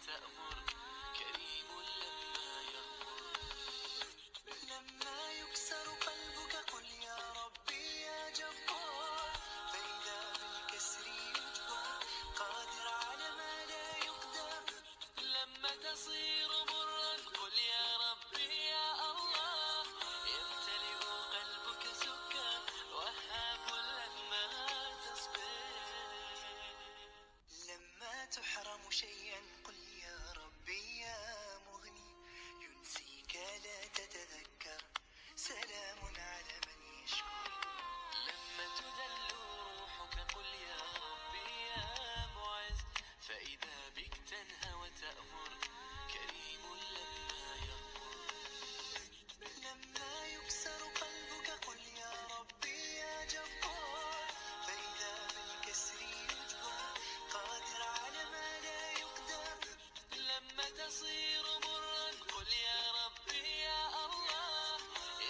وتأمر، كريم لما يغفر. لما يكسر قلبك قل يا ربي يا جبار، فإذا بالكسر يجبر قادر على ما لا يقدر. لما تصير مرا قل يا ربي يا الله، يمتلئ قلبك سكا وهاب لما تصبر. لما تحرم شيئا قل يا ربي يا مغني، ينسيك لا تتذكر سلام على من يشكر. لما تذل روحك قل يا ربي يا معز، فإذا بك تنهى وتأمر، كريم لما يغفر. لما يكسر قلبك قل يا ربي يا جبار، فإذا بالكسر يجبر قادر على ما لا يقدر. لما تصير مرا قل يا ربي يا الله،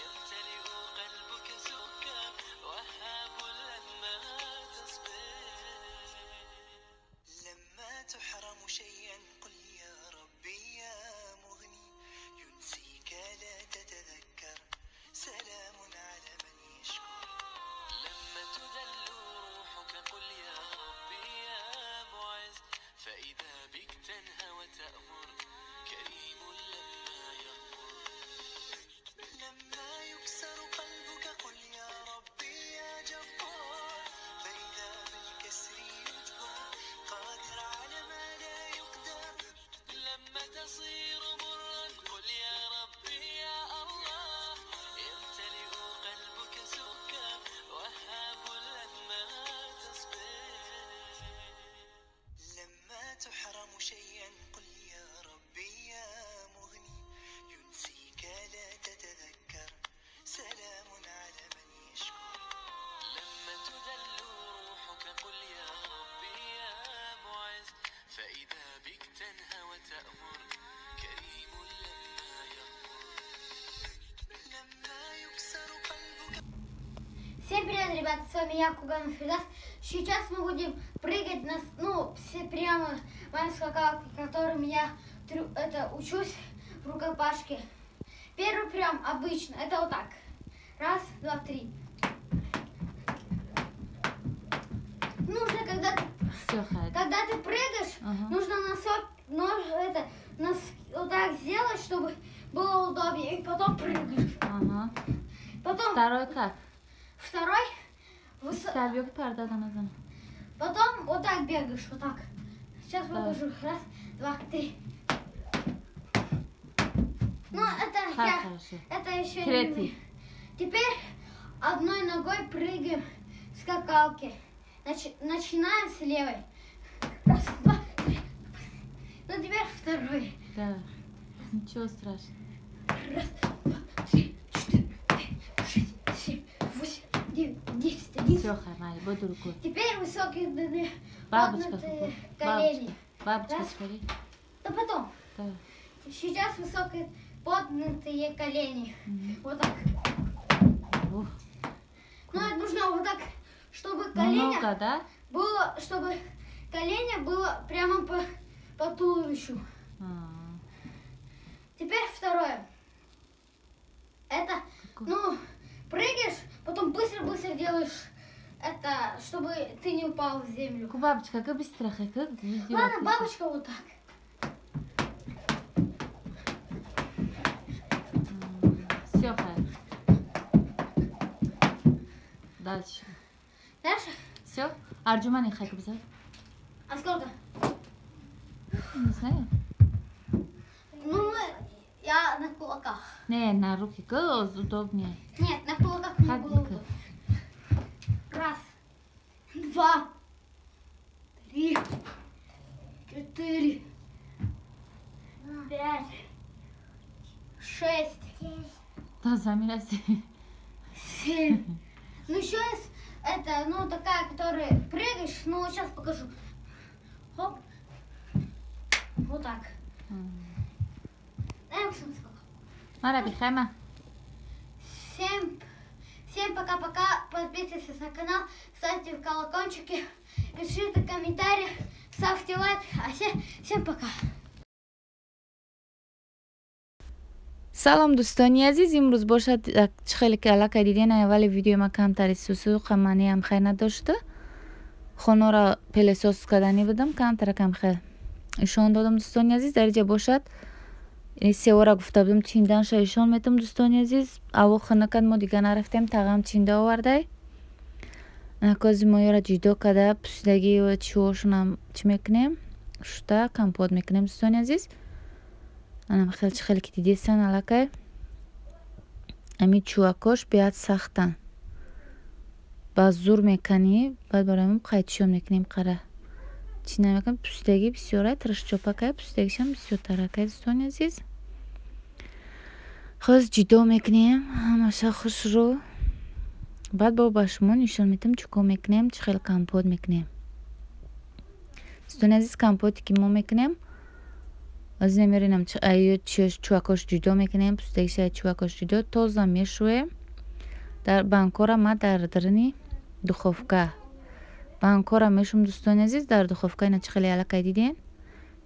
يمتلئ قلبك سكا وهاب لما تصبر. لما تحرم شيئا قل يا ربي يا مغني، ينسيك لا تتذكر سلام على من يشكر. لما تذل روحك قل يا ربي يا معز، فإذا بك تنهى وتأمر، كريم لما يغفر. لما يكسر قلبك قل يا ربي يا جبار، فإذا بالكسر يجبر قادر على ما لا يقدر. لما تصير مرا قل يا ربي يا الله، يمتلئ قلبك سكا وهاب لما تصبر. لما تحرم شيئا قل يا ربي يا مغني، ينسيك لا تتذكر سلام على من يشكر. لما تذل روحك قل يا ربي يا معز، فإذا بك تنهى وتأمر، كريم لما يغفر. لما يكسر قلبك. Всем привет, ребята, с вами я, Куганов Фирдас. Сейчас мы будем прыгать все прямо моей скакалки, которым я учусь в рукопашке. Первый прям обычно, это вот так. Раз, два, три. Нужно, когда ты прыгаешь, нужно вот так сделать, чтобы было удобнее, и потом прыгаешь. Потом, Второй как? Второй. Потом вот так бегаешь, вот так. Сейчас покажу. Раз, два, три. Ну, это еще не. Теперь одной ногой прыгаем в скакалке. Начинаем с левой. Раз, два, три. Ну, теперь второй. Да, ничего страшного. Раз, два, три, четыре, пять, шесть, семь, восемь, девять, 10, 11. Все, Хармали, буду рукой. Теперь высокие Бабочка, поднятые колени. Бабочка, смотри. Да потом. Да. Сейчас высокие поднятые колени. Вот так. Ух. Ну, это нужно вот так, чтобы колени Много, да? было, чтобы колени было прямо по туловищу. Теперь второе. Это, прыгаешь, потом быстро-быстро делаешь это, чтобы ты не упал в землю. Бабочка, как быстро, как? Ладно, бабочка вот так. Все, Хай. Дальше. Дальше? Все? Арджумани, Хай, как зовут? А сколько? Не знаю. Ну, я на кулаках. Не, на руки, как удобнее. Нет, на кулаках не было удобно. Раз, два, три, четыре, пять, шесть, Да, замеряйся. 7. Ну, еще есть такая, которая прыгаешь, сейчас покажу. Хоп. Вот так. Мараби, Хайма. Всем пока-пока. Подписывайтесь на канал, ставьте колокольчики, пишите комментарии, ставьте лайк. А всем пока. سلام دوستانی عزیز، امروز باشد خیلی که علاقه دیدین اولی ویدیو ما کمتری سوسو قمانی هم خیلی نداشته خانه را پلسوس کردنی بودم کمتر کم خیلی ایشان دادم دوستانی عزیز درجه باشد این سه را گفته بودم چیندن شا ایشان میتم دوستانی عزیز اول خنکن ما دیگه نرفتیم تاقم چینده آورده نکازی ما را جیدو کده پسیدگی و چیوشون هم چی میکنیم شده کمپود میکنیم دوستانی عزیز انم خیلی که دیدیستن علاقه امی چوکاش بیاد سختن باز زور میکنی بعد برایم قایتشون میکنیم قره چی نمیکنم پوستگی بسیاره ترش چوپکای پوستگیشم بسیار ترکای دوستان عزیز خواست جدا میکنیم همشه خوش رو بعد با باشمون نشون میتم چکو میکنیم چه خیلی کمپود میکنیم دوستان عزیز کمپودی که ما میکنیم از نمیرینم چوکاش جدا میکنیم پوستگیش چوکاش جدا تازه میشوه در بانکورا ما در درنی دخوفکه بانکورا میشم دوستان عزیز در دخوفکه اینا چه خیلی علاقه دیدین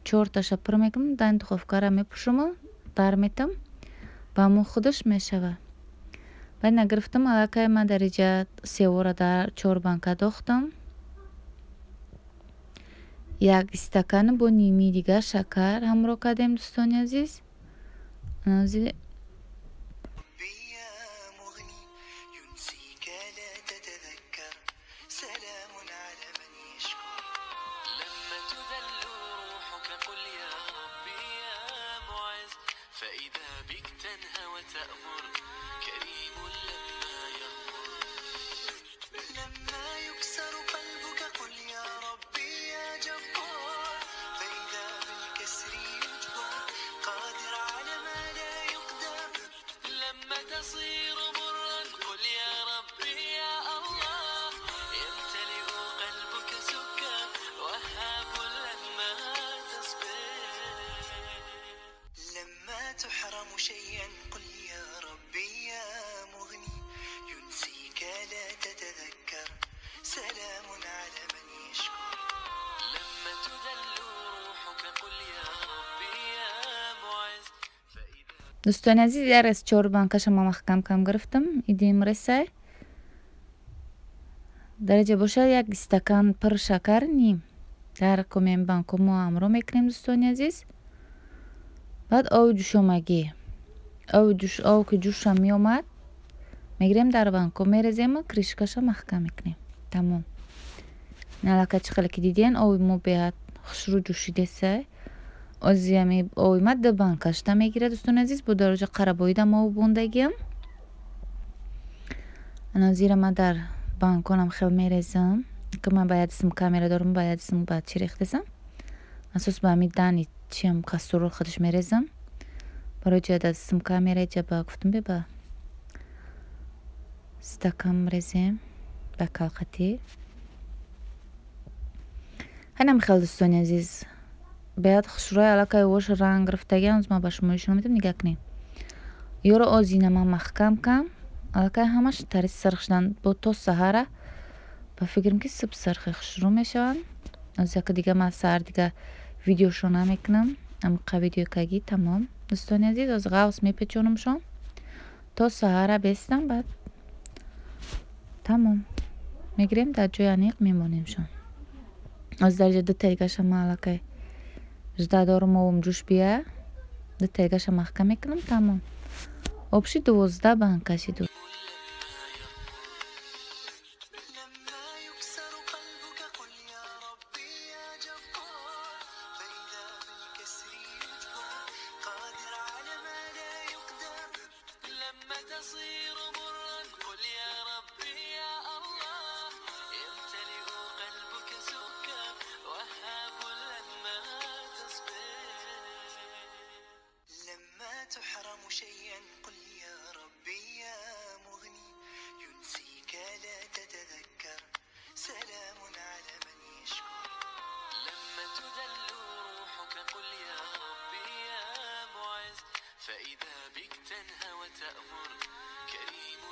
4 تا شپر میکنم در دخوفکه را میپوشم در میتم با مو خودش میشوه بعد نگرفتم علاقه ما درجه 3 را در 4 بانکه داختم یک استکان با نیمی دیگه شکر همراه کردیم دوستان عزیز فإذا بك تنهى وتأمر كريم لما يغمر لما يكسر قلبك قل يا ربي يا جبار فإذا بالكسر يجبر قادر على ما لا يقدر لما تصير مرا قل يا ربي يا الله يمتلئ قلبك سكا وهاب لما تصبر لما تحرم شيئا قل يا ربي يا مغني ينسيك لا تتذكر سلام على من يشكر لما تذل روحك قل يا ربي يا معز فإذا دوستان عزیز در از 4 بانکش ما محکم کم گرفتم ایدیم رسه درجه باشه یک استکان پر شکر نیم در کمیم بانکو ما امرو میکنیم دوستان عزیز بعد آو جوشامگی آو که جوشم می آمد میگیریم در بانکو میرزیم و کریشکش محکم میکنیم تمام نلاکه چه خیلی که دیدین آوی مو بیاد خشرو جوشیده سه آزیمی آوی مد در بانکش تا میگیره دوستان عزیز با درجه قربایی دم آو بوندگیم انا زیر ما در بانکونم خیلی میرزم که من باید اسم کامیرا دارم باید اسم باید چی ریختم اساس با می دانی چیم کستور خودش میرزم برای جد اسم کامیرا جبا گفتم ببا استکم رزم با کلقتی هنم خیلی دوستان عزیز باید خشروی علاقه وش رنگ رفتگی از ما باش مویشون میتونم نگاه کنیم یورو آزینه ما محکم کم علاقه همش تری سرخ شدن با تو سهره با فکرم که سب سرخ خشرو میشون از یک دیگه ما سر دیگه ویدیوشو نمیکنم اما ویدیو کگی تمام دوستان عزیز از غوص میپیچونم شون تا سهره بیستم بعد تمام میگیریم در جای انیق میمونیم شون از درجه 2 تیگش ما علاقه جدا دارم اوم جوش بیه 2 تیگش محکم میکنم تمام آبشی 12 بانکشی دو لما يكسر قلبك قل يا ربي يا جبار فإذا بالكسر يجبر قادر على ما لا يقدر لما تصير مرا قل يا ربي يا الله يمتلئ قلبك سكا وهاب لما تصبر لما تحرم شيئا قل يا ربي يا مغني ينسيك لا تتذكر سلام على من يشكر لما تذل روحك قل يا ربي يا معز فإذا بك تنهى وتأمر كريم